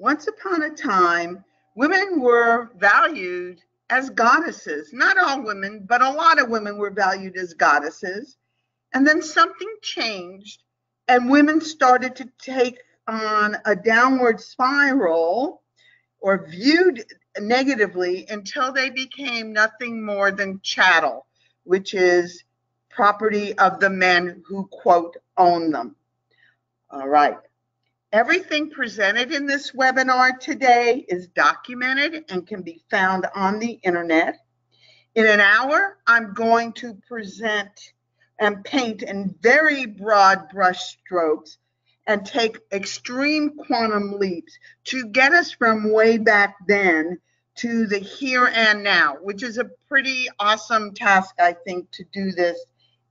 Once upon a time, women were valued as goddesses. Not all women, but a lot of women were valued as goddesses. And then something changed, and women started to take on a downward spiral or viewed negatively until they became nothing more than chattel, which is property of the men who, quote, own them. All right. Everything presented in this webinar today is documented and can be found on the internet. In an hour, I'm going to present and paint in very broad brush strokes and take extreme quantum leaps to get us from way back then to the here and now, which is a pretty awesome task, I think, to do this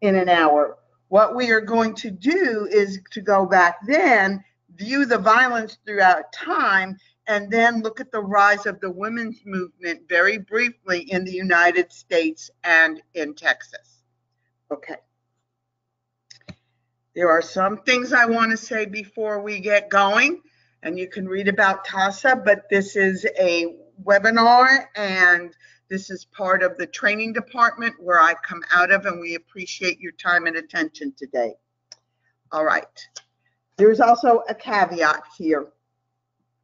in an hour. What we are going to do is to go back then, view the violence throughout time, and then look at the rise of the women's movement very briefly in the United States and in Texas. Okay. There are some things I want to say before we get going, and you can read about TAASA, but this is a webinar and this is part of the training department where I come out of, and we appreciate your time and attention today. All right. There's also a caveat here.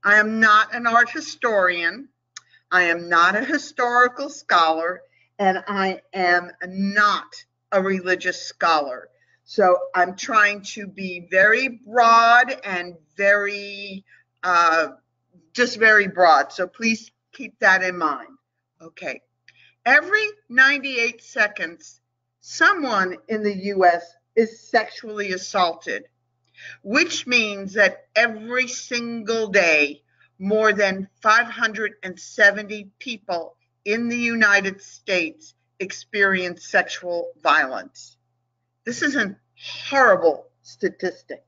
I am not an art historian. I am not a historical scholar, and I am not a religious scholar. So I'm trying to be very broad and very, just very broad. So please keep that in mind. Okay. Every 98 seconds, someone in the US is sexually assaulted, which means that every single day, more than 570 people in the United States experience sexual violence. This is a horrible statistic.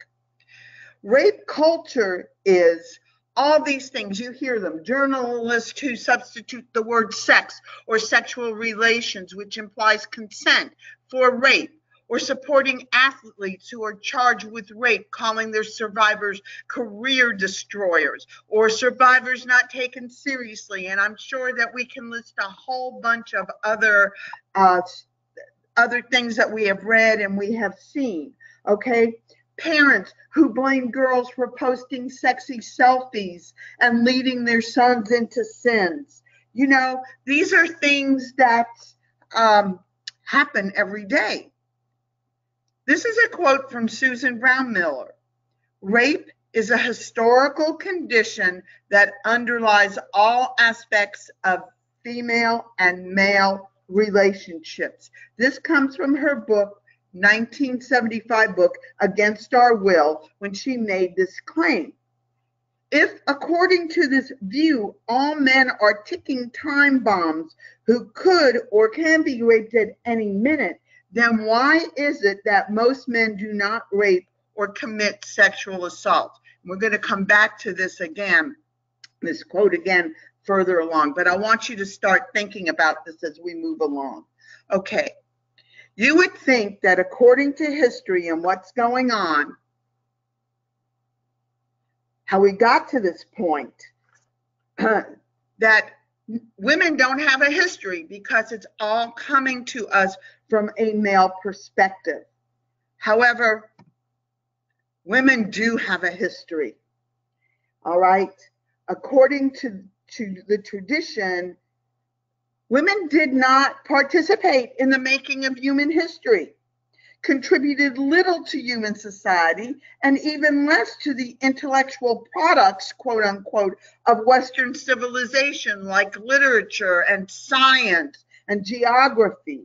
Rape culture is all these things. You hear them. Journalists who substitute the word sex or sexual relations, which implies consent, for rape, or supporting athletes who are charged with rape, calling their survivors career destroyers, or survivors not taken seriously. And I'm sure that we can list a whole bunch of other things that we have read and we have seen, okay? Parents who blame girls for posting sexy selfies and leading their sons into sins. You know, these are things that happen every day. This is a quote from Susan Brown Miller. Rape is a historical condition that underlies all aspects of female and male relationships. This comes from her book, 1975 book, Against Our Will, when she made this claim. If, according to this view, all men are ticking time bombs who could or can be raped at any minute, then why is it that most men do not rape or commit sexual assault? We're going to come back to this again, this quote again, further along, but I want you to start thinking about this as we move along. Okay, you would think that according to history and what's going on, how we got to this point, that women don't have a history because it's all coming to us from a male perspective. However, women do have a history, all right? According to the tradition, women did not participate in the making of human history, contributed little to human society, and even less to the intellectual products, quote unquote, of Western civilization, like literature and science and geography.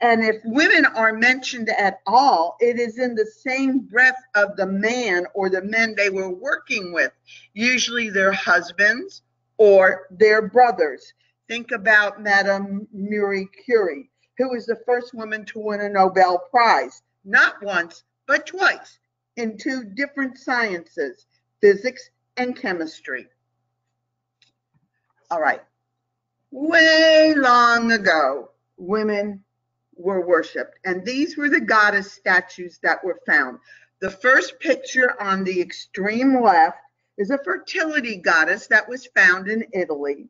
And if women are mentioned at all, it is in the same breath of the man or the men they were working with, usually their husbands or their brothers. Think about Madame Marie Curie, who was the first woman to win a Nobel Prize, not once, but twice, in two different sciences, physics and chemistry. All right. Way long ago, women were worshipped, and these were the goddess statues that were found. The first picture on the extreme left is a fertility goddess that was found in Italy.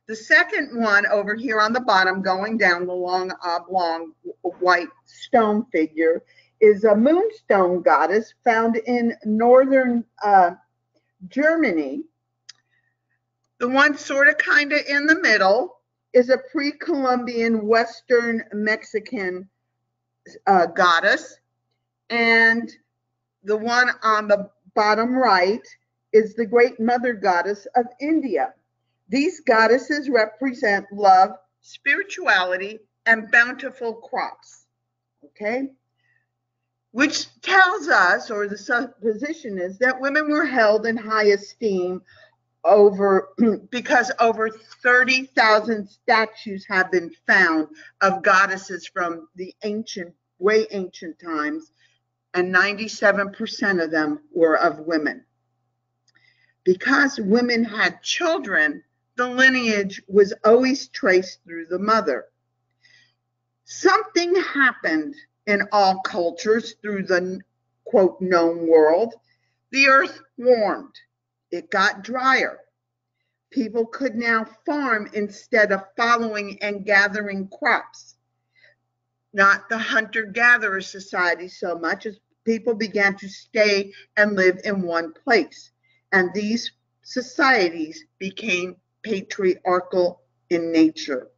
The second one over here on the bottom, going down the long oblong white stone figure, is a moonstone goddess found in northern Germany. The one sort of kind of in the middle is a pre-Columbian Western Mexican goddess. And the one on the bottom right is the Great Mother Goddess of India. These goddesses represent love, spirituality, and bountiful crops. Okay? Which tells us, or the supposition is, that women were held in high esteem because over 30,000 statues have been found of goddesses from the way ancient times, and 97% of them were of women. Because women had children, the lineage was always traced through the mother. Something happened in all cultures through the, quote, known world. The earth warmed. It got drier. People could now farm instead of following and gathering crops. Not the hunter-gatherer society so much, as people began to stay and live in one place. And these societies became patriarchal in nature.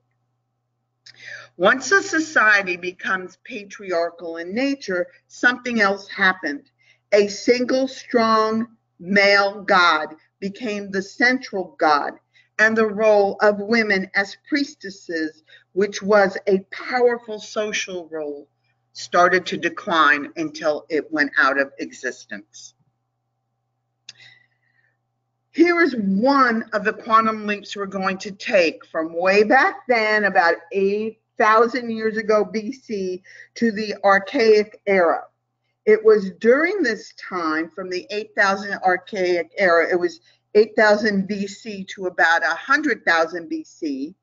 Once a society becomes patriarchal in nature, something else happened. A single strong male god became the central god, and the role of women as priestesses, which was a powerful social role, started to decline until it went out of existence. Here is one of the quantum leaps we're going to take from way back then, about 8,000 years ago BC, to the archaic era. It was during this time, from the 8,000 archaic era, it was 8,000 BC to about 100,000 BC,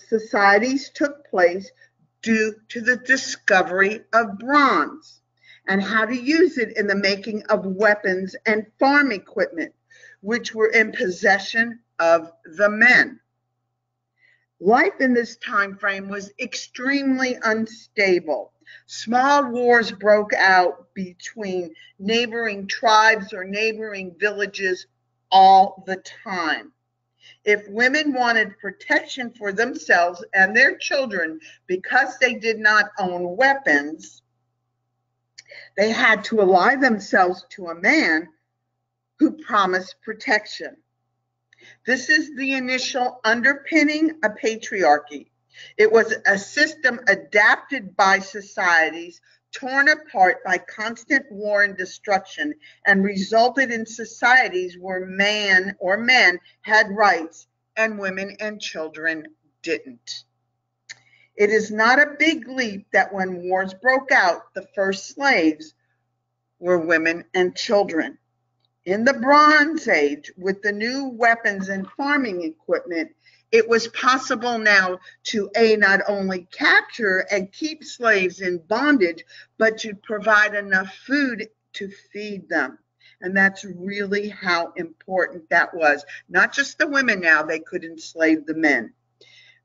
societies took place due to the discovery of bronze and how to use it in the making of weapons and farm equipment, which were in possession of the men. Life in this time frame was extremely unstable. Small wars broke out between neighboring tribes or neighboring villages all the time. If women wanted protection for themselves and their children because they did not own weapons, they had to ally themselves to a man who promised protection. This is the initial underpinning of patriarchy. It was a system adapted by societies, torn apart by constant war and destruction, and resulted in societies where man or men had rights and women and children didn't. It is not a big leap that when wars broke out, the first slaves were women and children. In the Bronze Age, with the new weapons and farming equipment, it was possible now to not only capture and keep slaves in bondage, but to provide enough food to feed them. And that's really how important that was. Not just the women now, they could enslave the men.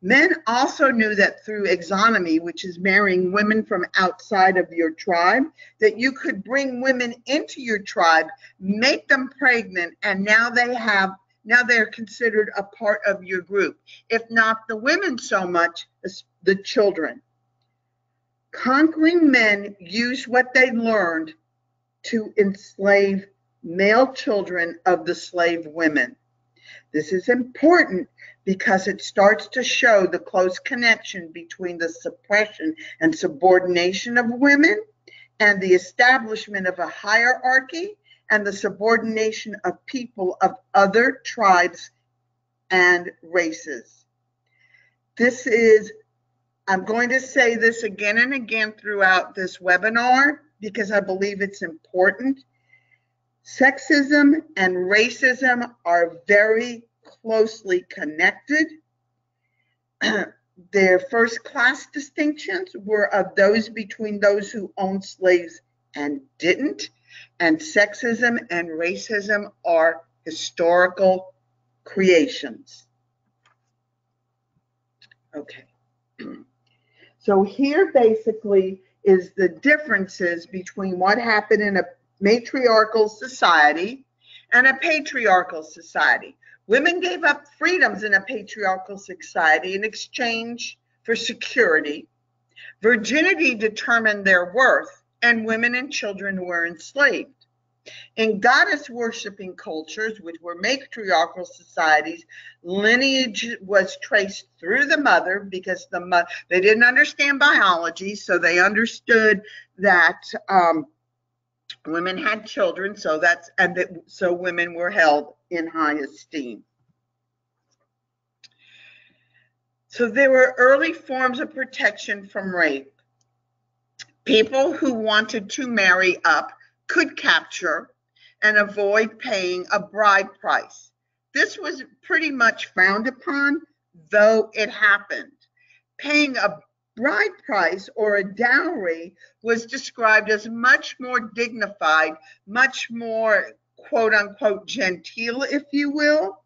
Men also knew that through exonomy, which is marrying women from outside of your tribe, that you could bring women into your tribe, make them pregnant, and now they're considered a part of your group. If not the women so much as the children. Conquering men used what they learned to enslave male children of the slave women. This is important because it starts to show the close connection between the suppression and subordination of women and the establishment of a hierarchy and the subordination of people of other tribes and races. I'm going to say this again and again throughout this webinar because I believe it's important. Sexism and racism are very closely connected. Their first class distinctions were of those between those who owned slaves and didn't. And sexism and racism are historical creations. Okay. So here basically is the differences between what happened in a matriarchal society and a patriarchal society. Women gave up freedoms in a patriarchal society in exchange for security. Virginity determined their worth, and women and children were enslaved. In goddess-worshiping cultures, which were matriarchal societies, lineage was traced through the mother because they didn't understand biology, so they understood that women had children, so women were held in high esteem. So there were early forms of protection from rape. People who wanted to marry up could capture and avoid paying a bride price. This was pretty much frowned upon, though it happened. Paying a bride price or a dowry was described as much more dignified, much more quote unquote genteel, if you will.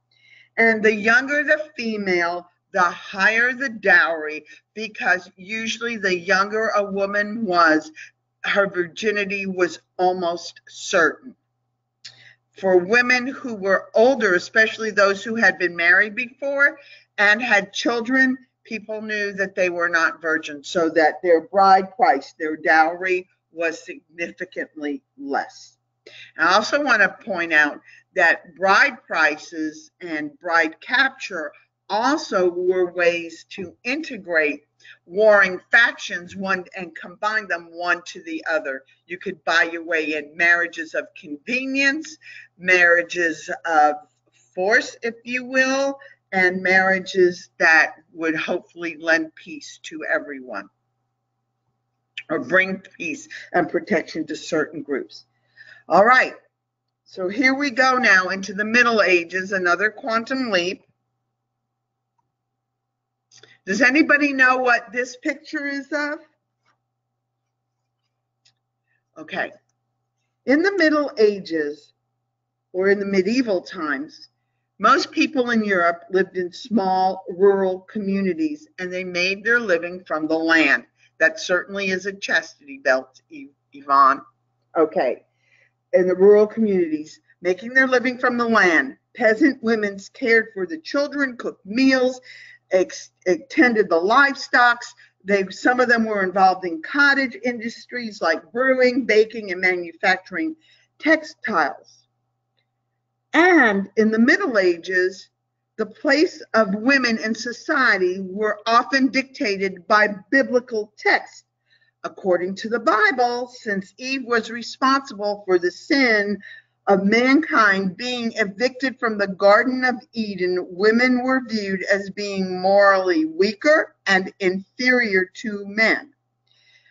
And the younger the female, the higher the dowry, because usually the younger a woman was, her virginity was almost certain. For women who were older, especially those who had been married before and had children, people knew that they were not virgins, so that their bride price, their dowry, was significantly less. I also want to point out that bride prices and bride capture also were ways to integrate warring factions and combine them one to the other. You could buy your way in marriages of convenience, marriages of force, if you will, and marriages that would hopefully lend peace to everyone or bring peace and protection to certain groups. All right, so here we go now into the Middle Ages, another quantum leap. Does anybody know what this picture is of? Okay. In the Middle Ages, or in the medieval times, most people in Europe lived in small rural communities, and they made their living from the land. That certainly is a chastity belt, Yvonne. Okay. In the rural communities, making their living from the land, peasant women cared for the children, cooked meals, tended the livestock. Some of them were involved in cottage industries like brewing, baking, and manufacturing textiles. And in the Middle Ages, the place of women in society were often dictated by biblical texts. According to the Bible, since Eve was responsible for the sin of mankind being evicted from the Garden of Eden, women were viewed as being morally weaker and inferior to men.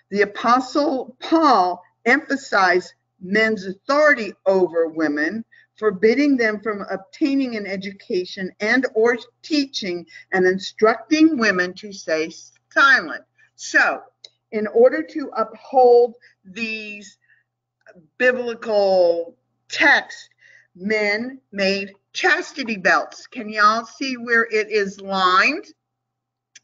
The Apostle Paul emphasized men's authority over women, forbidding them from obtaining an education and or teaching and instructing women to stay silent. So, in order to uphold these biblical texts, men made chastity belts. Can y'all see where it is lined?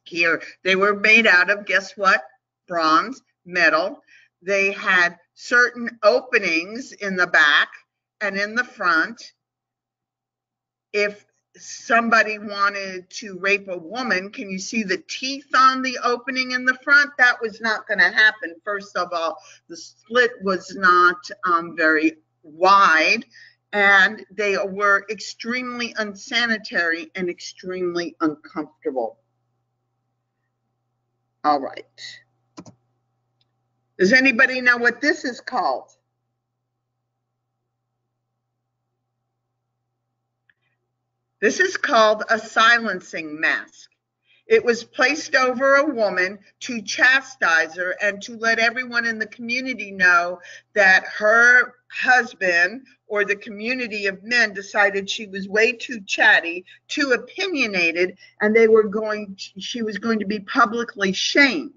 Here, they were made out of, guess what? Bronze, metal. They had certain openings in the back and in the front. If somebody wanted to rape a woman, can you see the teeth on the opening in the front? That was not going to happen. First of all, the slit was not very wide, and they were extremely unsanitary and extremely uncomfortable. All right. Does anybody know what this is called? This is called a silencing mask. It was placed over a woman to chastise her and to let everyone in the community know that her husband or the community of men decided she was way too chatty, too opinionated, and she was going to be publicly shamed.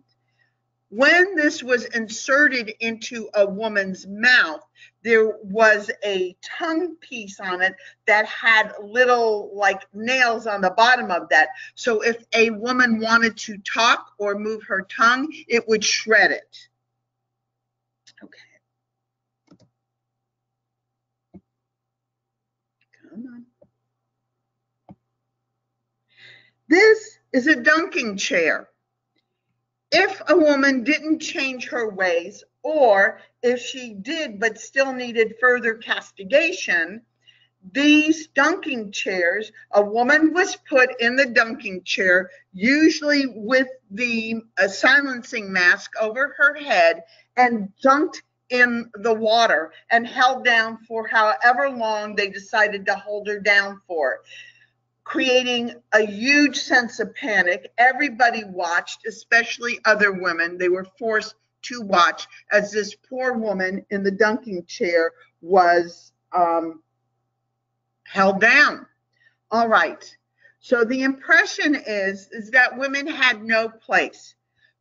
When this was inserted into a woman's mouth, there was a tongue piece on it that had little like nails on the bottom of that. So if a woman wanted to talk or move her tongue, it would shred it. Okay. Come on. This is a dunking chair. If a woman didn't change her ways, or if she did but still needed further castigation, these dunking chairs, a woman was put in the dunking chair, usually with the silencing mask over her head, and dunked in the water and held down for however long they decided to hold her down for, creating a huge sense of panic. Everybody watched, especially other women. They were forced to watch as this poor woman in the dunking chair was held down. All right. So the impression is that women had no place.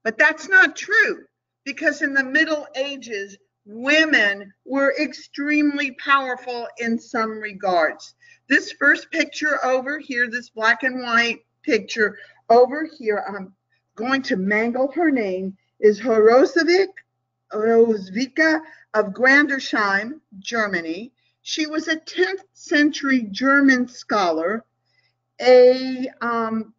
But that's not true, because in the Middle Ages, women were extremely powerful in some regards. This first picture over here, this black and white picture over here, I'm going to mangle her name, is Roswitha of Grandersheim, Germany. She was a 10th century German scholar, a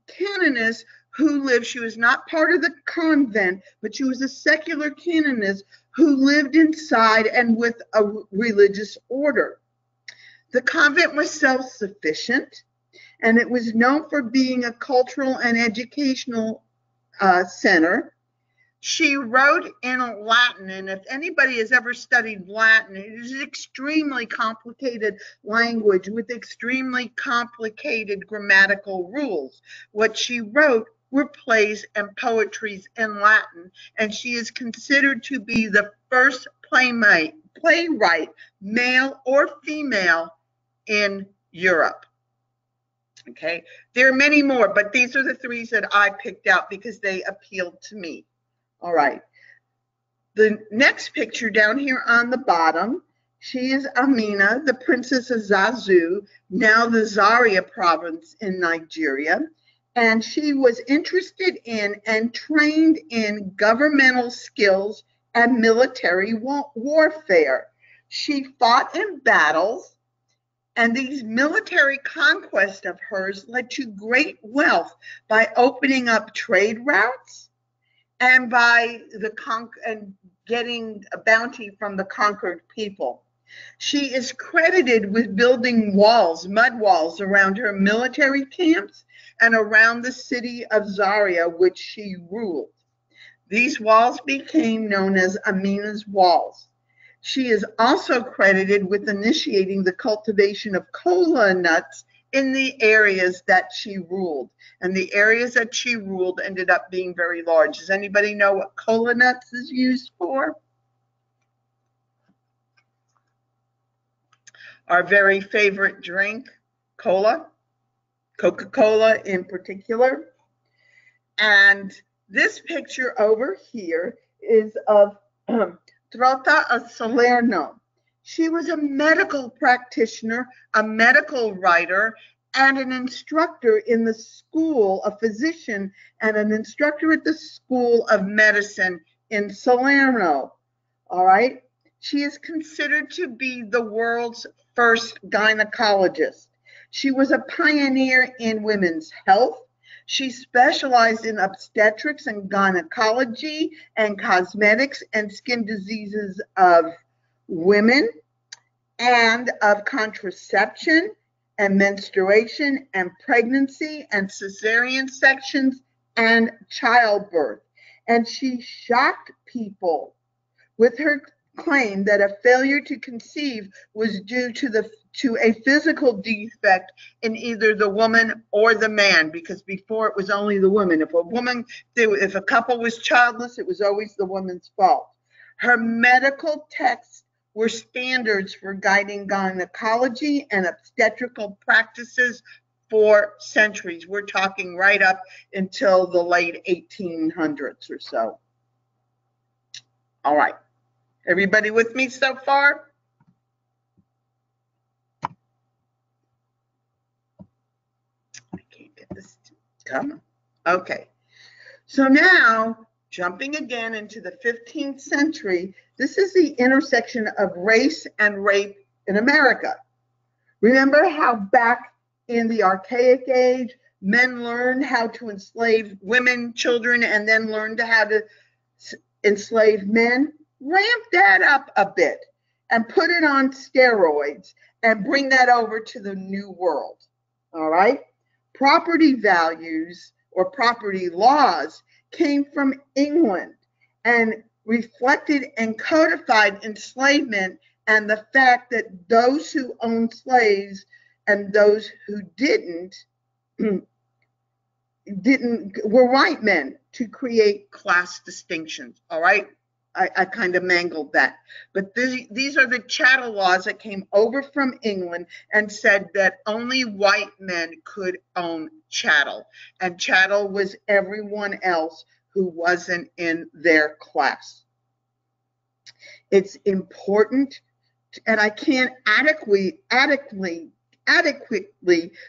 canonist who lived, she was not part of the convent, but she was a secular canonist who lived inside and with a religious order. The convent was self-sufficient, and it was known for being a cultural and educational center. She wrote in Latin, and if anybody has ever studied Latin, it is an extremely complicated language with extremely complicated grammatical rules. What she wrote were plays and poetries in Latin, and she is considered to be the first playwright, male or female, in Europe. Okay, there are many more, but these are the three that I picked out because they appealed to me. All right, the next picture down here on the bottom, she is Amina, the Princess of Zazu, now the Zaria province in Nigeria, and she was interested in and trained in governmental skills and military warfare. She fought in battles, and these military conquests of hers led to great wealth by opening up trade routes and by getting a bounty from the conquered people. She is credited with building walls, mud walls, around her military camps and around the city of Zaria, which she ruled. These walls became known as Amina's Walls. She is also credited with initiating the cultivation of cola nuts in the areas that she ruled. And the areas that she ruled ended up being very large. Does anybody know what cola nuts is used for? Our very favorite drink, cola, Coca-Cola in particular. And this picture over here is of Trota of Salerno. She was a medical practitioner, a medical writer, and an instructor in the school, a physician, and an instructor at the School of Medicine in Salerno. All right. She is considered to be the world's first gynecologist. She was a pioneer in women's health. She specialized in obstetrics and gynecology and cosmetics and skin diseases of women and of contraception and menstruation and pregnancy and cesarean sections and childbirth. And she shocked people with her claim that a failure to conceive was due to a physical defect in either the woman or the man, because before it was only the woman. If a couple was childless, it was always the woman's fault. Her medical texts were standards for guiding gynecology and obstetrical practices for centuries. We're talking right up until the late 1800s or so. All right. Everybody with me so far? get this. Come on. Okay. So now, jumping again into the 15th century, this is the intersection of race and rape in America. Remember how back in the archaic age, men learned how to enslave women, children, and then learned how to enslave men? Ramp that up a bit and put it on steroids and bring that over to the new world. All right? Property values or property laws came from England and reflected and codified enslavement and the fact that those who owned slaves and those who didn't were white men to create class distinctions. All right, I kind of mangled that, but these are the chattel laws that came over from England and said that only white men could own chattel, and chattel was everyone else who wasn't in their class. It's important, and I can't adequately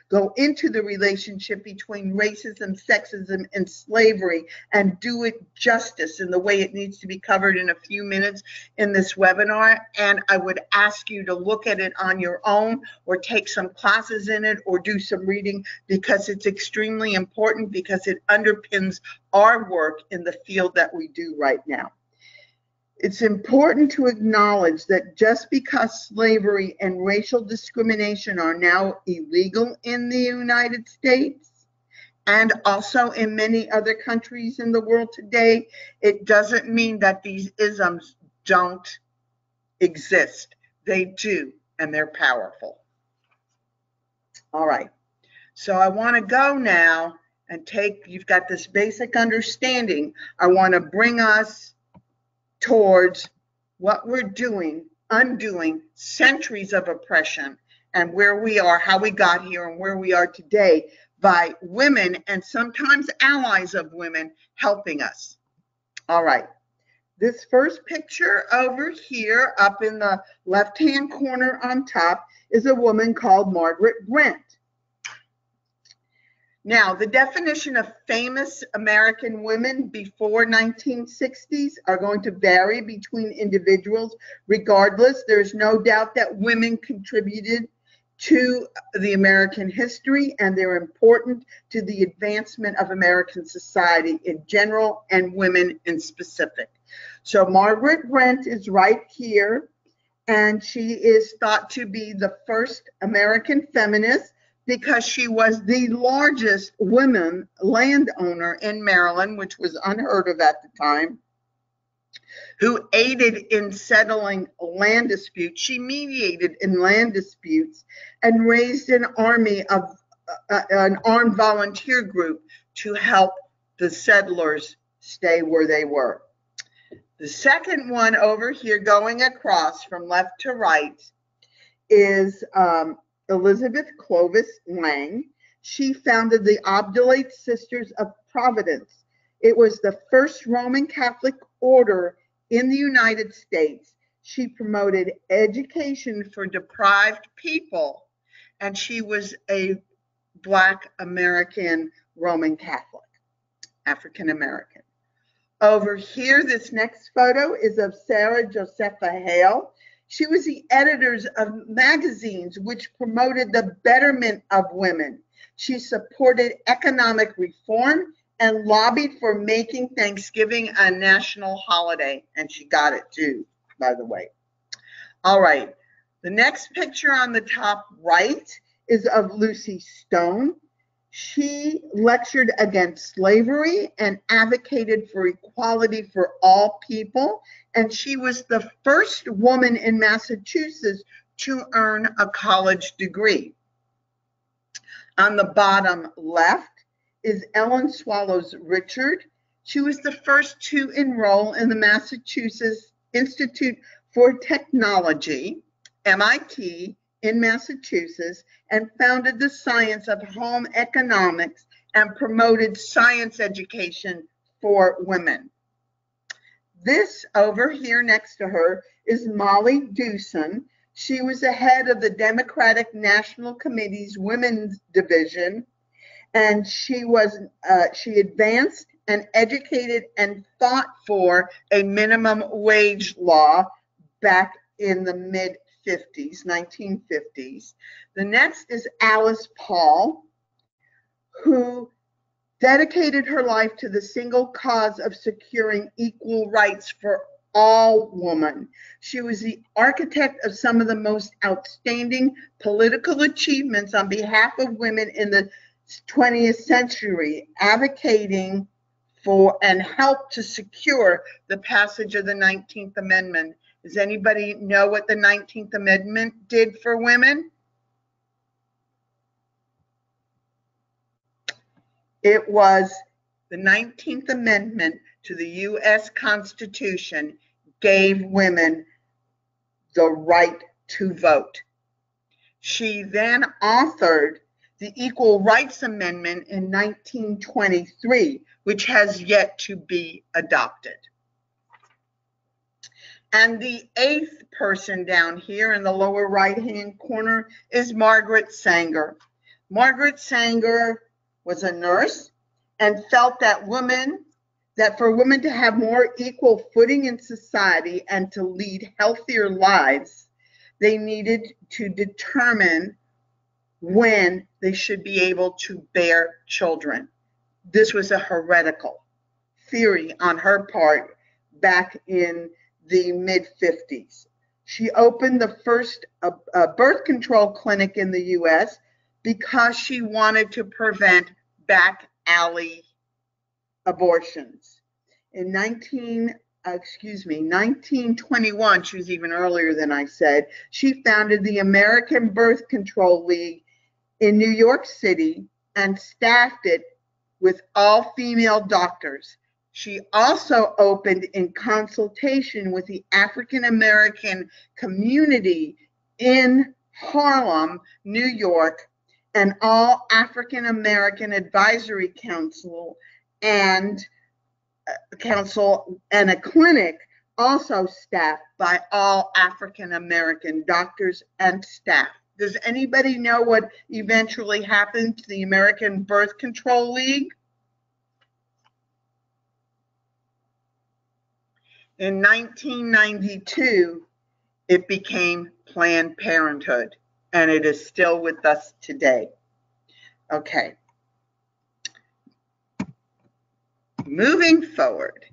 go into the relationship between racism, sexism, and slavery and do it justice in the way it needs to be covered in a few minutes in this webinar. And I would ask you to look at it on your own or take some classes in it or do some reading, because it's extremely important, because it underpins our work in the field that we do right now. It's important to acknowledge that just because slavery and racial discrimination are now illegal in the United States and also in many other countries in the world today, it doesn't mean that these isms don't exist. They do, and they're powerful. All right, so I want to go now and you've got this basic understanding. I want to bring us towards what we're doing, undoing centuries of oppression and where we are, how we got here and where we are today by women and sometimes allies of women helping us. All right. This first picture over here up in the left-hand corner on top is a woman called Margaret Brent. Now, the definition of famous American women before 1960s are going to vary between individuals. Regardless, there's no doubt that women contributed to the American history and they're important to the advancement of American society in general and women in specific. So Margaret Brent is right here, and she is thought to be the first American feminist because she was the largest women landowner in Maryland, which was unheard of at the time, who aided in settling land disputes. She mediated in land disputes and raised an army of an armed volunteer group to help the settlers stay where they were. The second one over here going across from left to right is Elizabeth Clovis Lang. She founded the Oblate Sisters of Providence. It was the first Roman Catholic order in the United States. She promoted education for deprived people, and she was a Black American Roman Catholic, African American. Over here, this next photo is of Sarah Josepha Hale. She was the editor of magazines which promoted the betterment of women. She supported economic reform and lobbied for making Thanksgiving a national holiday. And she got it too, by the way. All right, the next picture on the top right is of Lucy Stone. She lectured against slavery and advocated for equality for all people. And she was the first woman in Massachusetts to earn a college degree. On the bottom left is Ellen Swallows Richard. She was the first to enroll in the Massachusetts Institute for Technology, MIT, in Massachusetts, and founded the science of home economics and promoted science education for women. This over here next to her is Molly Dewson. She was the head of the Democratic National Committee's Women's Division, And she advanced and educated and fought for a minimum wage law back in the mid-50s, 1950s. The next is Alice Paul, who dedicated her life to the single cause of securing equal rights for all women. She was the architect of some of the most outstanding political achievements on behalf of women in the 20th century, advocating for and helped to secure the passage of the 19th Amendment. Does anybody know what the 19th Amendment did for women? It was the 19th Amendment to the U.S. Constitution gave women the right to vote. She then authored the Equal Rights Amendment in 1923, which has yet to be adopted. And the eighth person down here in the lower right-hand corner is Margaret Sanger. Margaret Sanger was a nurse and felt that for women to have more equal footing in society and to lead healthier lives, they needed to determine when they should be able to bear children. This was a heretical theory on her part back in the mid-50s. She opened the first birth control clinic in the US because she wanted to prevent back alley abortions. In 1921, she was even earlier than I said, she founded the American Birth Control League in New York City and staffed it with all female doctors. She also opened in consultation with the African American community in Harlem, New York, an all African American advisory council and a clinic also staffed by all African American doctors and staff. Does anybody know what eventually happened to the American Birth Control League? In 1992, it became Planned Parenthood, and it is still with us today. Okay. Moving forward.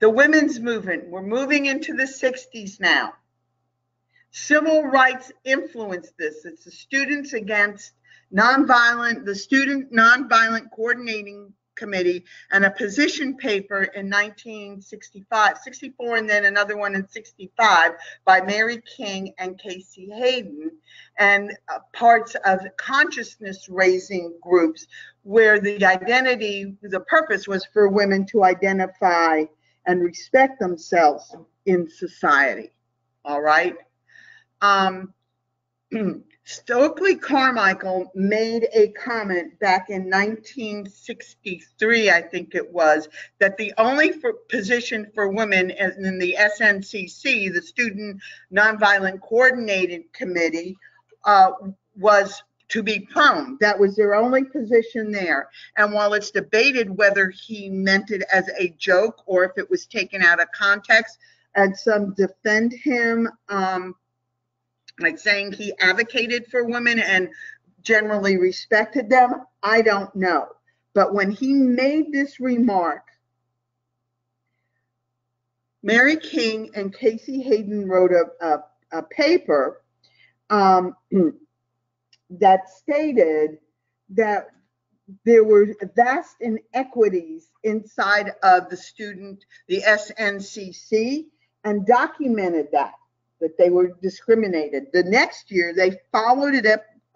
The women's movement, we're moving into the 60s now. Civil rights influenced this. It's the Students Against Nonviolent, the Student Nonviolent Coordinating Committee, and a position paper in 1964, and then another one in 65 by Mary King and Casey Hayden, and parts of consciousness raising groups where the purpose was for women to identify and respect themselves in society. All right. Stokely Carmichael made a comment back in 1963, I think it was, that the only position for women in the SNCC, the Student Nonviolent Coordinated Committee, was to be prone. That was their only position there. And while it's debated whether he meant it as a joke or if it was taken out of context, and some defend him, like saying he advocated for women and generally respected them, I don't know. But when he made this remark, Mary King and Casey Hayden wrote a paper that stated that there were vast inequities inside of the SNCC, and documented that they were discriminated. The next year, they followed it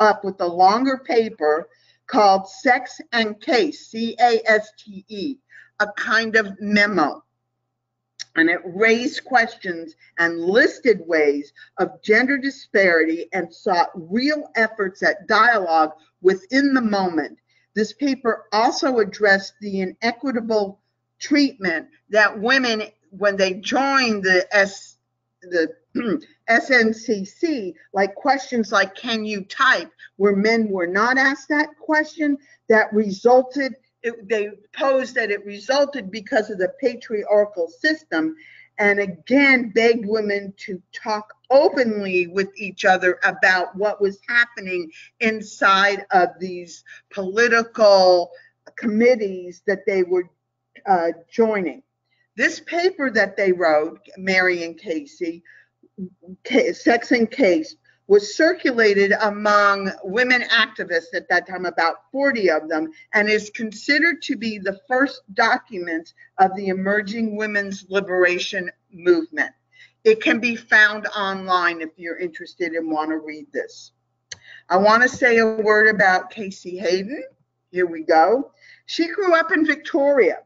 up with a longer paper called Sex and Case, CASTE, a kind of memo. And it raised questions and listed ways of gender disparity and sought real efforts at dialogue within the moment. This paper also addressed the inequitable treatment that women, when they joined the SNCC, like questions like, can you type, where men were not asked that question, that resulted, they posed that it resulted because of the patriarchal system, and again begged women to talk openly with each other about what was happening inside of these political committees that they were joining. This paper that they wrote, Mary and Casey, Sex and Case, was circulated among women activists at that time, about 40 of them, and is considered to be the first document of the emerging women's liberation movement. It can be found online if you're interested and want to read this. I want to say a word about Casey Hayden. Here we go. She grew up in Victoria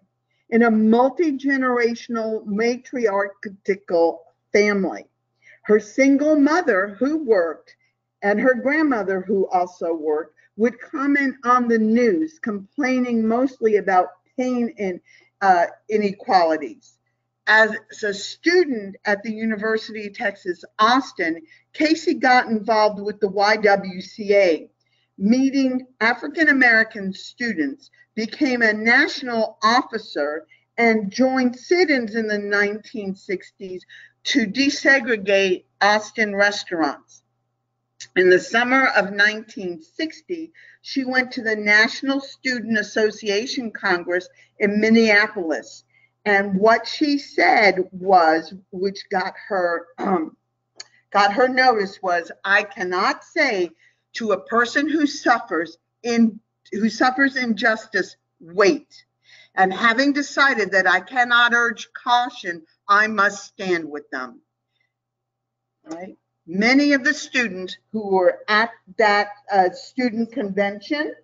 in a multi-generational matriarchal family. Her single mother, who worked, and her grandmother, who also worked, would comment on the news, complaining mostly about pain and inequalities. As a student at the University of Texas, Austin, Casey got involved with the YWCA, meeting African American students, became a national officer, and joined sit-ins in the 1960s to desegregate Austin restaurants. In the summer of 1960, she went to the National Student Association Congress in Minneapolis. And what she said was, which got her notice, was, "I cannot say to a person who suffers injustice, wait. And having decided that I cannot urge caution, I must stand with them." Right? Many of the students who were at that student convention,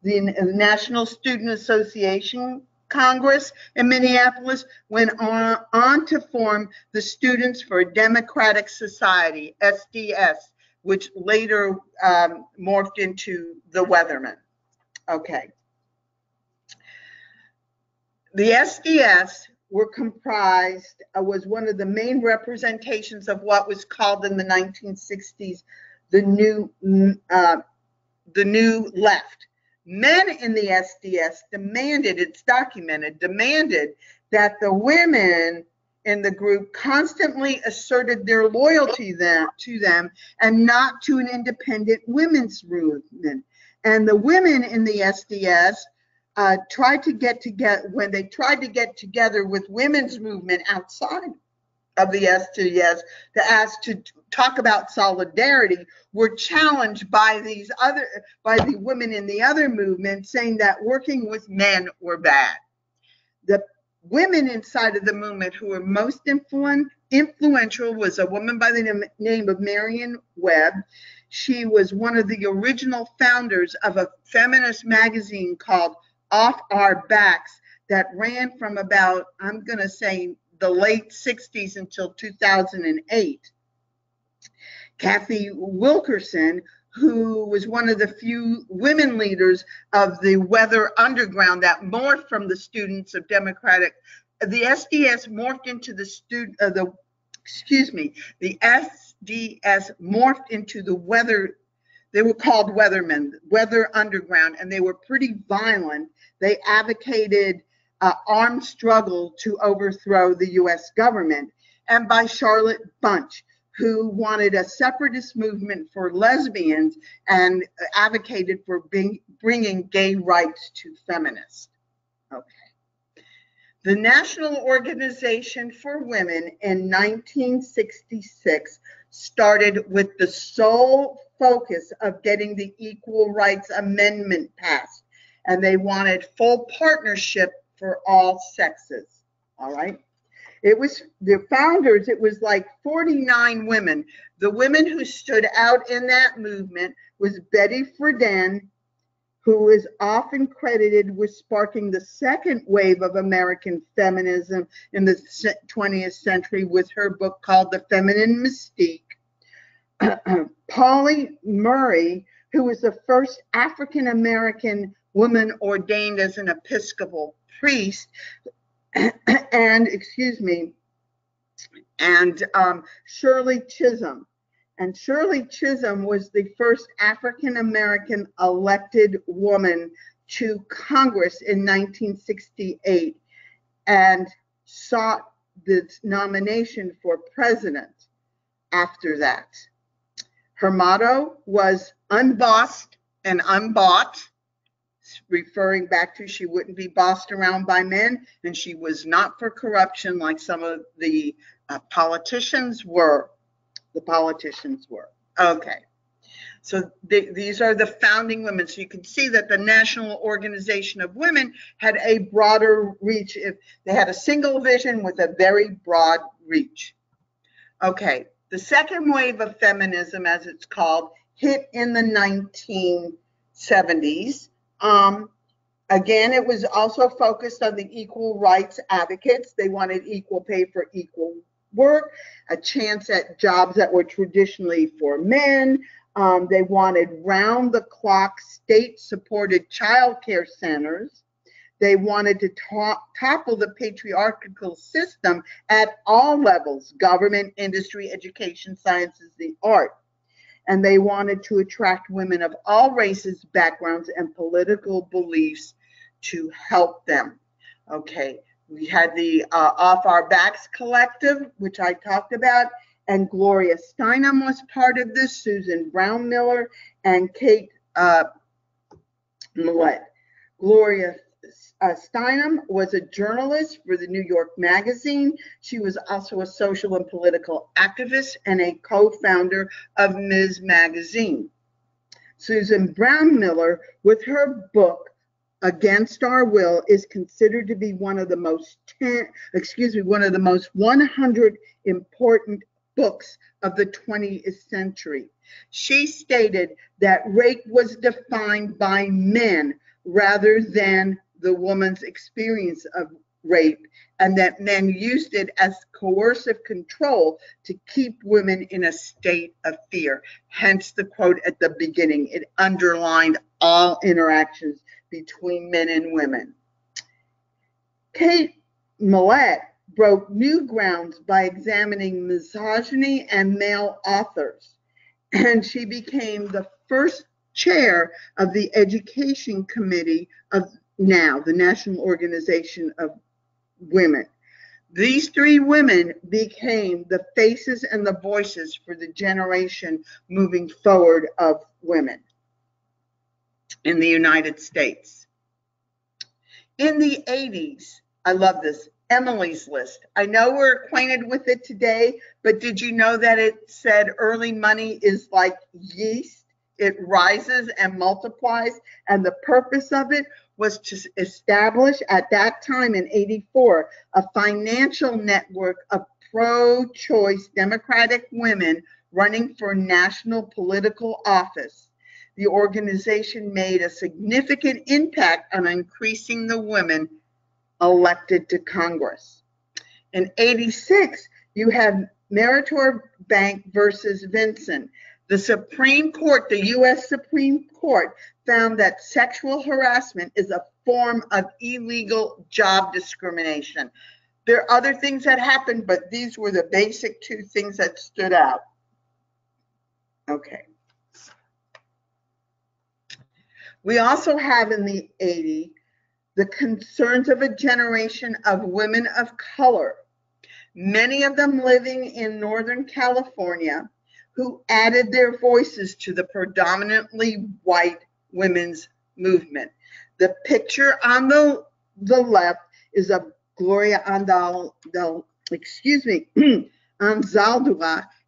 the National Student Association Congress in Minneapolis, went on to form the Students for a Democratic Society, SDS, which later morphed into the Weathermen. Okay. The SDS was one of the main representations of what was called in the 1960s the new left. Men in the SDS demanded, it's documented, demanded that the women in the group constantly asserted their loyalty to them and not to an independent women's movement. And the women in the SDS tried to get together with women's movement outside of the SDS to ask to talk about solidarity, were challenged by the women in the other movement, saying that working with men were bad. The women inside of the movement who were most influential was a woman by the name of Marion Webb. She was one of the original founders of a feminist magazine called Off Our Backs that ran from about, I'm going to say, the late 60s until 2008. Kathy Wilkerson, who was one of the few women leaders of the Weather Underground that morphed from the Students of Democratic, the SDS morphed into the SDS morphed into the Weather, they were called Weathermen, Weather Underground, and they were pretty violent. They advocated armed struggle to overthrow the US government, and by Charlotte Bunch, who wanted a separatist movement for lesbians and advocated for bringing gay rights to feminists. Okay. The National Organization for Women in 1966 started with the sole focus of getting the Equal Rights Amendment passed, and they wanted full partnership for all sexes. All right. It was the founders, it was like 49 women. The women who stood out in that movement was Betty Friedan, who is often credited with sparking the second wave of American feminism in the 20th century with her book called The Feminine Mystique. Polly Murray, who was the first African American woman ordained as an Episcopal priest, and and Shirley Chisholm. And Shirley Chisholm was the first African-American elected woman to Congress in 1968 and sought the nomination for president after that. Her motto was unbossed and unbought, referring back to she wouldn't be bossed around by men, and she was not for corruption like some of the politicians were. Okay. So these are the founding women. So you can see that the National Organization of Women had a broader reach. If they had a single vision with a very broad reach. Okay. The second wave of feminism, as it's called, hit in the 1970s. Again, it was also focused on the equal rights advocates. They wanted equal pay for equal work, a chance at jobs that were traditionally for men. They wanted round-the-clock state-supported child care centers. They wanted to topple the patriarchal system at all levels: government, industry, education, sciences, the art. And they wanted to attract women of all races, backgrounds, and political beliefs to help them. Okay, we had the Off Our Backs Collective, which I talked about, and Gloria Steinem was part of this, Susan Brown Miller, and Kate Millett. Gloria Steinem was a journalist for the New York Magazine. She was also a social and political activist and a co-founder of Ms. Magazine. Susan Brown Miller, with her book Against Our Will, is considered to be one of the most 100 important books of the 20th century. She stated that rape was defined by men rather than the woman's experience of rape, and that men used it as coercive control to keep women in a state of fear. Hence the quote at the beginning. It underlined all interactions between men and women. Kate Millett broke new grounds by examining misogyny and male authors, and she became the first chair of the Education Committee of NOW, the National Organization of Women. These three women became the faces and the voices for the generation moving forward of women in the United States. In the 80s, I love this, Emily's List. I know we're acquainted with it today, but did you know that it said early money is like yeast? It rises and multiplies, and the purpose of it was to establish at that time in 84 a financial network of pro-choice Democratic women running for national political office. The organization made a significant impact on increasing the women elected to Congress. In 86, you have Meritor Bank versus Vinson. The Supreme Court, the U.S. Supreme Court, found that sexual harassment is a form of illegal job discrimination. There are other things that happened, but these were the basic two things that stood out. Okay. We also have in the 80s the concerns of a generation of women of color, many of them living in Northern California, who added their voices to the predominantly white women's movement. The picture on the left is of Gloria Anzaldúa,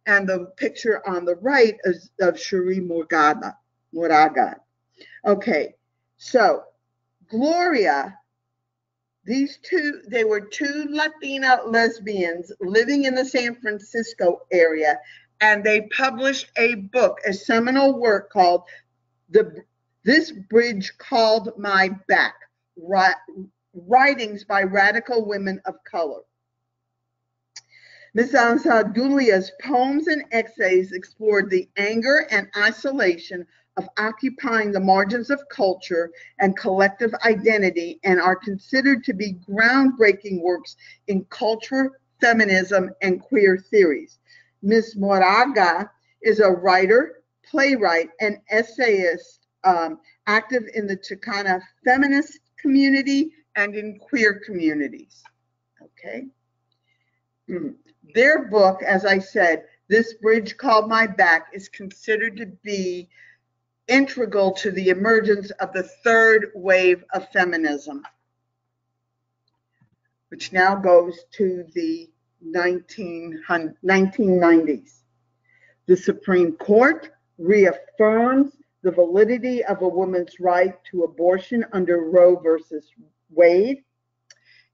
and the picture on the right is of Cherie Moraga. Okay, so Gloria, these two, they were two Latina lesbians living in the San Francisco area, and they published a book, a seminal work called This Bridge Called My Back, Writings by Radical Women of Color. Ms. Anzaldua's poems and essays explored the anger and isolation of occupying the margins of culture and collective identity, and are considered to be groundbreaking works in culture, feminism and queer theories. Ms. Moraga is a writer, playwright, and essayist active in the Chicana feminist community and in queer communities. Okay. Their book, as I said, This Bridge Called My Back, is considered to be integral to the emergence of the third wave of feminism, which now goes to the 1990s. The Supreme Court reaffirms the validity of a woman's right to abortion under Roe versus Wade.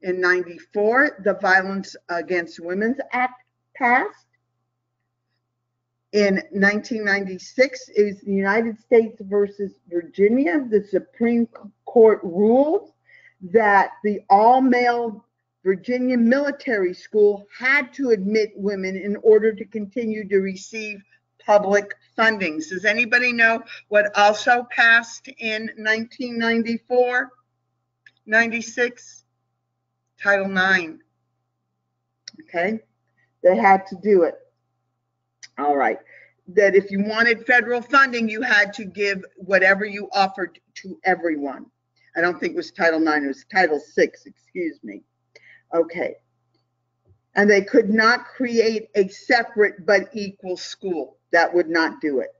In 94, the Violence Against Women's Act passed. In 1996, it was the United States versus Virginia. The Supreme Court ruled that the all-male Virginia military school had to admit women in order to continue to receive public fundings. Does anybody know what also passed in 1994, 96? Title IX. Okay, they had to do it. All right, that if you wanted federal funding, you had to give whatever you offered to everyone. I don't think it was Title IX, it was Title VI, excuse me. Okay, and they could not create a separate but equal school. That would not do it.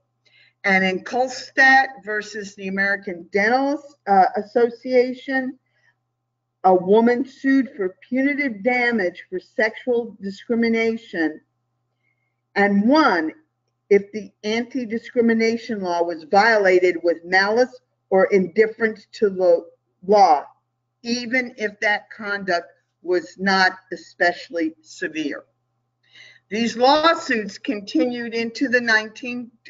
And in Kolstad versus the American Dental Association, a woman sued for punitive damage for sexual discrimination and won if the anti-discrimination law was violated with malice or indifference to the law, even if that conduct was not especially severe. These lawsuits continued into the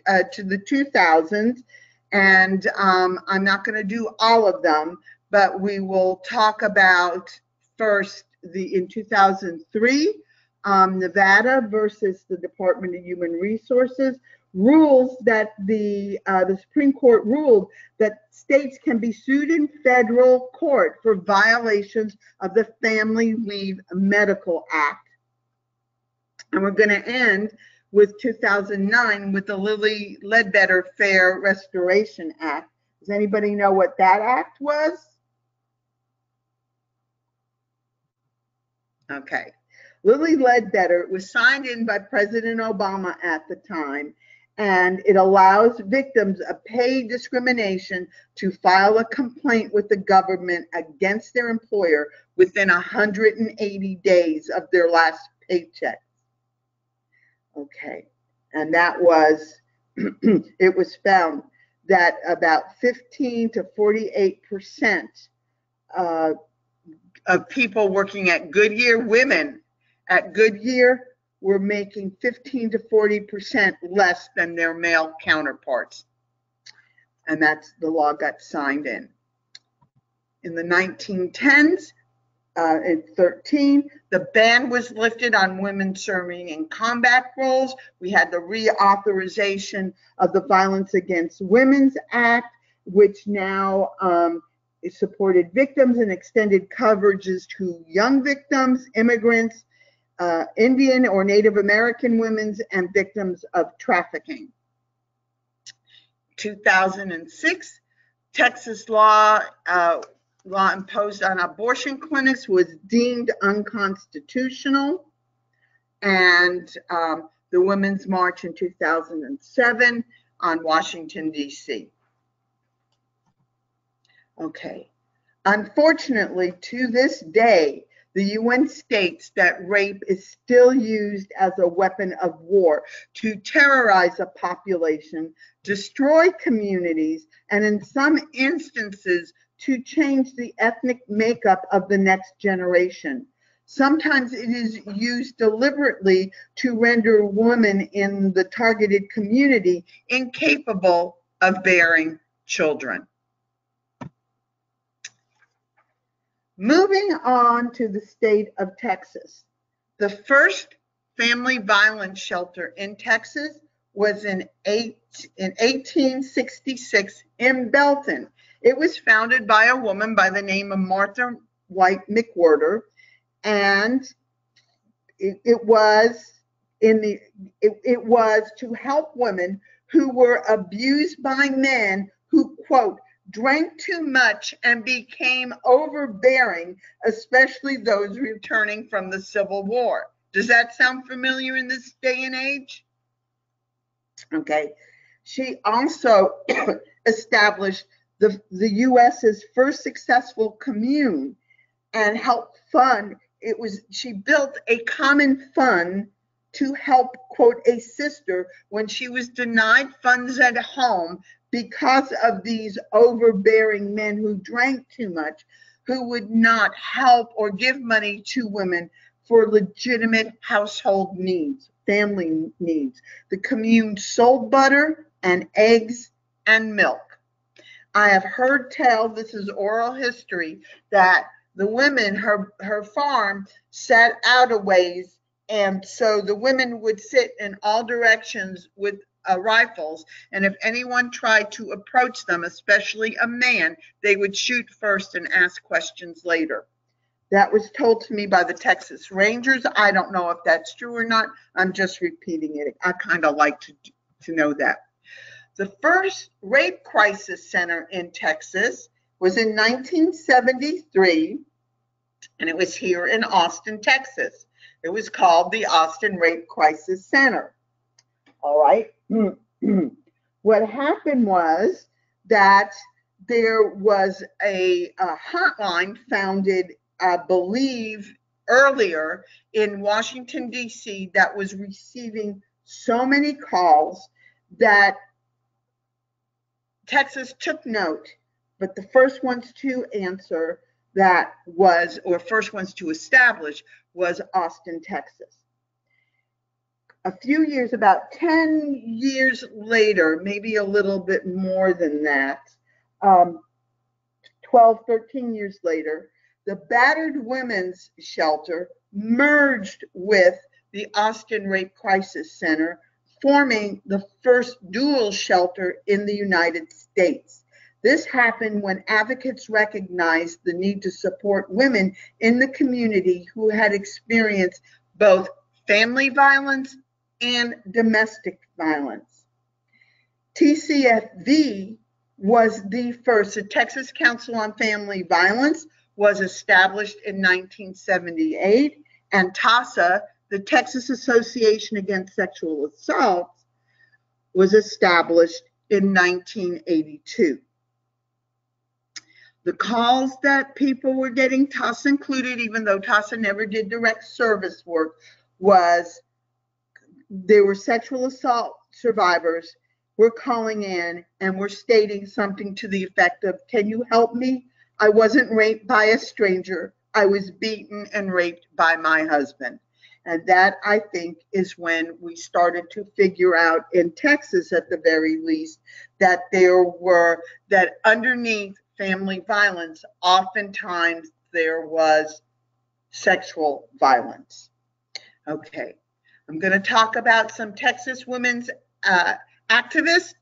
2000s, and I'm not going to do all of them, but we will talk about first in 2003, Nevada versus the Department of Human Resources rules that the Supreme Court ruled that states can be sued in federal court for violations of the Family Leave Medical Act. And we're going to end with 2009 with the Lilly Ledbetter Fair Restoration Act. Does anybody know what that act was? Okay. Lilly Ledbetter was signed in by President Obama at the time, and it allows victims of pay discrimination to file a complaint with the government against their employer within 180 days of their last paycheck. Okay, and that was, it was found that about 15 to 48% of people working at Goodyear, women at Goodyear, were making 15 to 40% less than their male counterparts. And that's the law got signed in. In the 1910s, in 13, the ban was lifted on women serving in combat roles. We had the reauthorization of the Violence Against Women's Act, which now supported victims and extended coverages to young victims, immigrants, Indian or Native American women, and victims of trafficking. 2006, Texas law imposed on abortion clinics was deemed unconstitutional, and the Women's March in 2007 on Washington, D.C. Okay. Unfortunately, to this day, the UN states that rape is still used as a weapon of war to terrorize a population, destroy communities, and in some instances, to change the ethnic makeup of the next generation. Sometimes it is used deliberately to render women in the targeted community incapable of bearing children. Moving on to the state of Texas. The first family violence shelter in Texas was in 1866 in Belton. It was founded by a woman by the name of Martha White McWhirter, and it was it was to help women who were abused by men who, quote, drank too much and became overbearing, especially those returning from the Civil War. Does that sound familiar in this day and age? Okay. She also established the U.S.'s first successful commune and helped fund. She built a common fund to help, quote, a sister when she was denied funds at home because of these overbearing men who drank too much, who would not help or give money to women for legitimate household needs, family needs. The commune sold butter and eggs and milk. I have heard tell, this is oral history, that the women, her farm sat out a ways, and so the women would sit in all directions with rifles, and if anyone tried to approach them, especially a man, they would shoot first and ask questions later. That was told to me by the Texas Rangers. I don't know if that's true or not. I'm just repeating it. I kind of like to know that. The first rape crisis center in Texas was in 1973, and it was here in Austin, Texas. It was called the Austin Rape Crisis Center. All right. What happened was that there was a hotline founded, I believe, earlier in Washington, D.C. that was receiving so many calls that Texas took note, but the first ones to answer that was, or first ones to establish, was Austin, Texas. A few years, about 10 years later, maybe a little bit more than that, 12, 13 years later, the Battered Women's Shelter merged with the Austin Rape Crisis Center, forming the first dual shelter in the United States. This happened when advocates recognized the need to support women in the community who had experienced both family violence and domestic violence. TCFV was the first. The Texas Council on Family Violence was established in 1978, and TAASA, the Texas Association Against Sexual Assault, was established in 1982. The calls that people were getting, TAASA included, even though TAASA never did direct service work, was there were sexual assault survivors were calling in and were stating something to the effect of, "Can you help me? I wasn't raped by a stranger. I was beaten and raped by my husband." And that, I think, is when we started to figure out, in Texas at the very least, that that underneath family violence, oftentimes there was sexual violence. Okay, I'm going to talk about some Texas women's activists.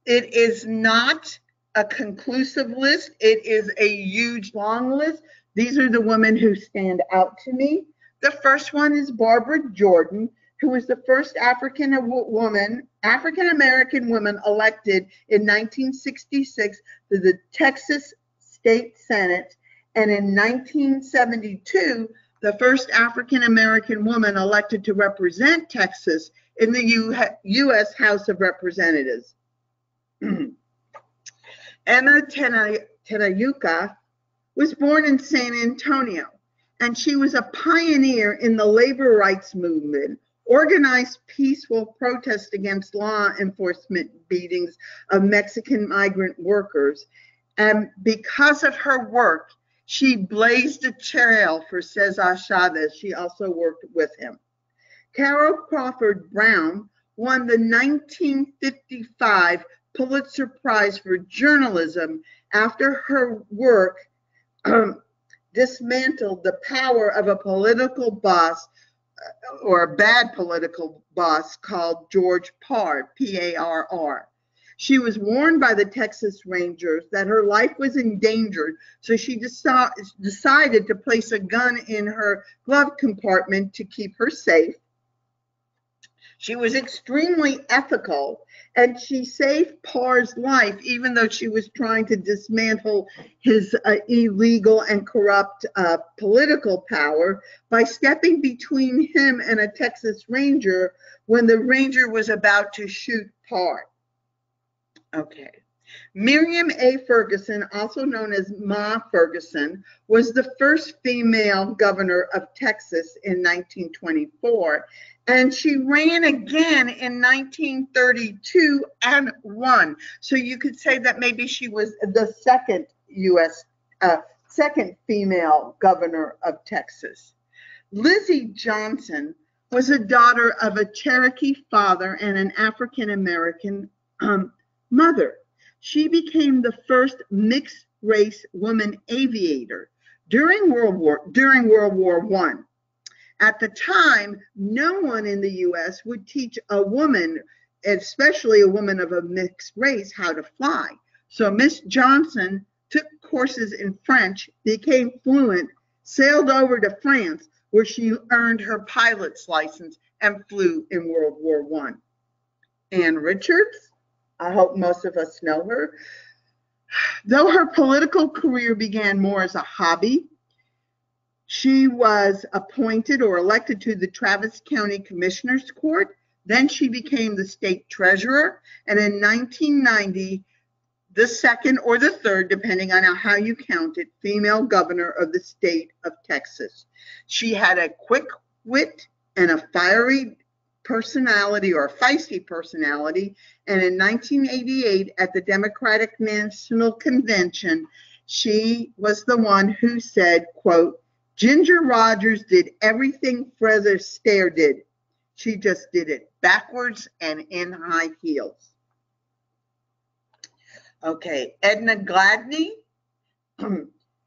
It is not a conclusive list. It is a huge, long list. These are the women who stand out to me. The first one is Barbara Jordan, who was the first African-American woman elected in 1966 to the Texas State Senate, and in 1972, the first African-American woman elected to represent Texas in the U.S. House of Representatives. Emma Tenayuka was born in San Antonio, and she was a pioneer in the labor rights movement, organized peaceful protests against law enforcement beatings of Mexican migrant workers. And because of her work, she blazed a trail for Cesar Chavez. She also worked with him. Carol Crawford Brown won the 1955 Pulitzer Prize for Journalism after her work dismantled the power of a political boss, or a bad political boss, called George Parr, P-A-R-R. She was warned by the Texas Rangers that her life was endangered, so she decided to place a gun in her glove compartment to keep her safe. She was extremely ethical, and she saved Parr's life, even though she was trying to dismantle his illegal and corrupt political power by stepping between him and a Texas Ranger when the Ranger was about to shoot Parr. Okay. Miriam A. Ferguson, also known as Ma Ferguson, was the first female governor of Texas in 1924, and she ran again in 1932 and won. So you could say that maybe she was the second female governor of Texas. Lizzie Johnson was a daughter of a Cherokee father and an African-American mother. She became the first mixed race woman aviator during World War I. At the time, no one in the U.S. would teach a woman, especially a woman of a mixed race, how to fly. So Miss Johnson took courses in French, became fluent, sailed over to France, where she earned her pilot's license and flew in World War I. Ann Richards, I hope most of us know her. Though her political career began more as a hobby, she was appointed or elected to the Travis County Commissioner's Court. Then she became the state treasurer, and in 1990, the second or the third, depending on how you count it, female governor of the state of Texas. She had a quick wit and a fiery personality, or a feisty personality, and in 1988 at the Democratic National Convention, she was the one who said, quote, "Ginger Rogers did everything Fred Astaire did. She just did it backwards and in high heels." Okay, Edna Gladney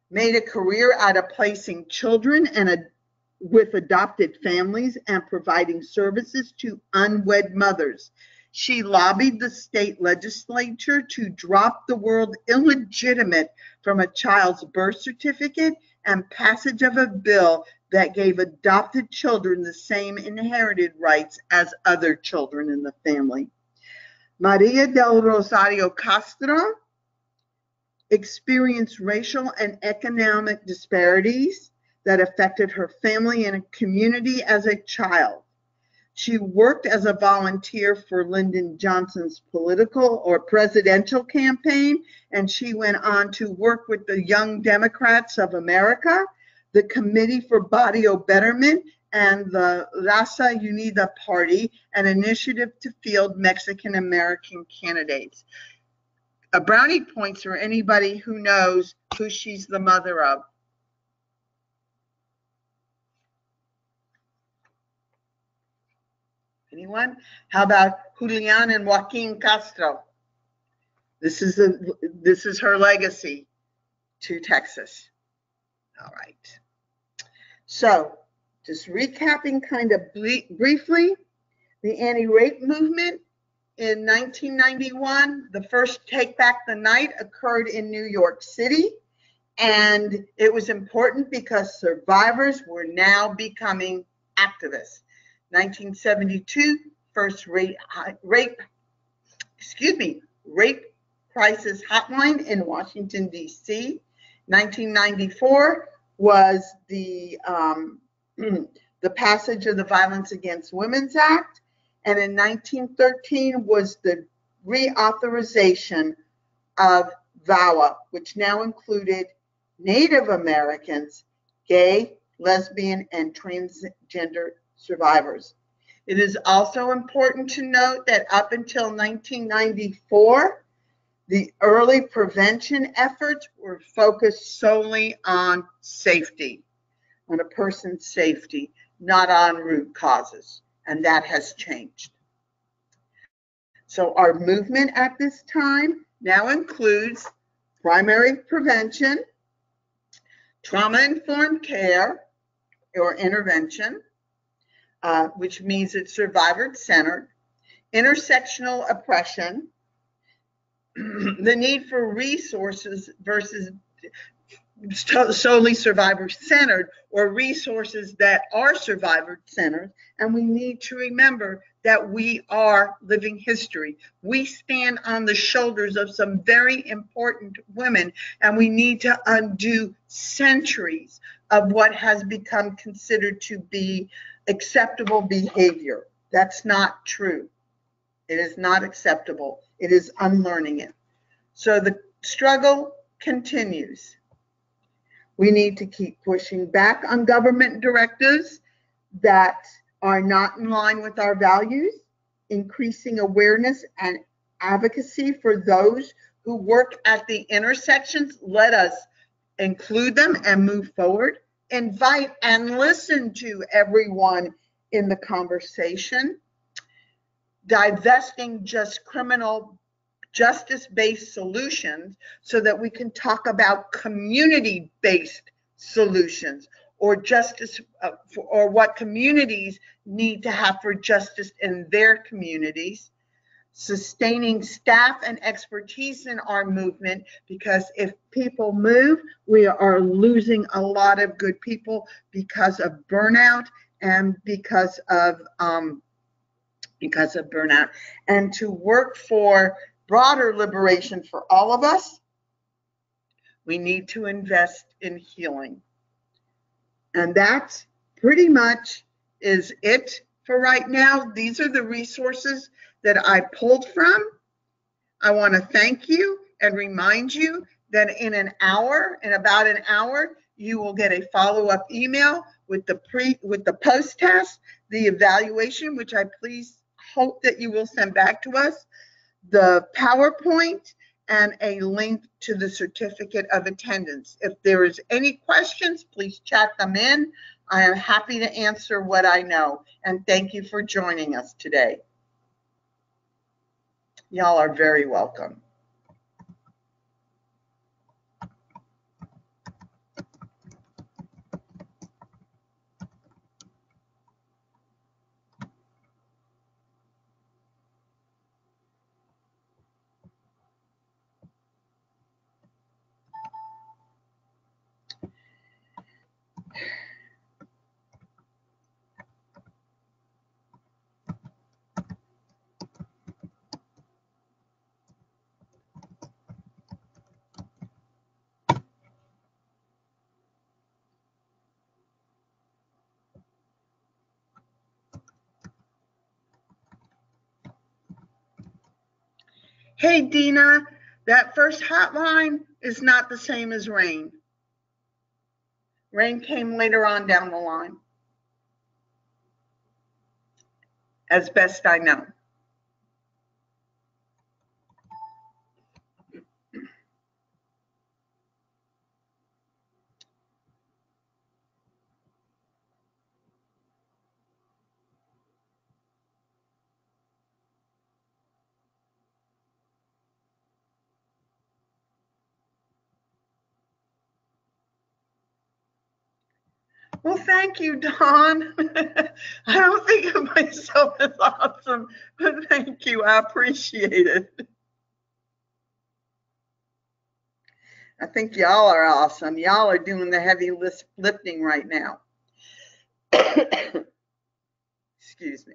made a career out of placing children with adopted families and providing services to unwed mothers. She lobbied the state legislature to drop the word illegitimate from a child's birth certificate and passage of a bill that gave adopted children the same inherited rights as other children in the family. Maria del Rosario Castro experienced racial and economic disparities that affected her family and community as a child. She worked as a volunteer for Lyndon Johnson's political or presidential campaign, and she went on to work with the Young Democrats of America, the Committee for Barrio Betterment, and the Raza Unida Party, an initiative to field Mexican-American candidates. A brownie points for anybody who knows who she's the mother of. Anyone? How about Julian and Joaquin Castro? This is her legacy to Texas. All right. So, just recapping kind of briefly, the anti-rape movement in 1991, the first Take Back the Night occurred in New York City, and it was important because survivors were now becoming activists. 1972, first rape crisis hotline in Washington, D.C. 1994 was the passage of the Violence Against Women's Act, and in 1913 was the reauthorization of VAWA, which now included Native Americans, gay, lesbian, and transgender survivors. It is also important to note that up until 1994, the early prevention efforts were focused solely on safety, on a person's safety, not on root causes, and that has changed. So our movement at this time now includes primary prevention, trauma-informed care or intervention, which means it's survivor-centered, intersectional oppression, the need for resources versus solely survivor-centered, or resources that are survivor-centered. And we need to remember that we are living history. We stand on the shoulders of some very important women, and we need to undo centuries of what has become considered to be acceptable behavior. That's not true. It is not acceptable. It is unlearning it. So the struggle continues. We need to keep pushing back on government directives that are not in line with our values, increasing awareness and advocacy for those who work at the intersections. Let us include them and move forward. Invite and listen to everyone in the conversation. Divesting just criminal justice-based solutions so that we can talk about community-based solutions, or justice, or what communities need to have for justice in their communities. Sustaining staff and expertise in our movement, because if people move, we are losing a lot of good people because of burnout and because of burnout. And to work for broader liberation for all of us, we need to invest in healing. And that pretty much is it for right now. These are the resources that I pulled from. I want to thank you and remind you that in about an hour, you will get a follow-up email with the post test, the evaluation, which I please hope that you will send back to us, the PowerPoint, and a link to the certificate of attendance. If there is any questions, please chat them in. I am happy to answer what I know. And thank you for joining us today. Y'all are very welcome. Hey, Dina, that first hotline is not the same as Rain. Rain came later on down the line, as best I know. Well, thank you, Dawn. I don't think of myself as awesome, but thank you. I appreciate it. I think y'all are awesome. Y'all are doing the heavy lifting right now. Excuse me.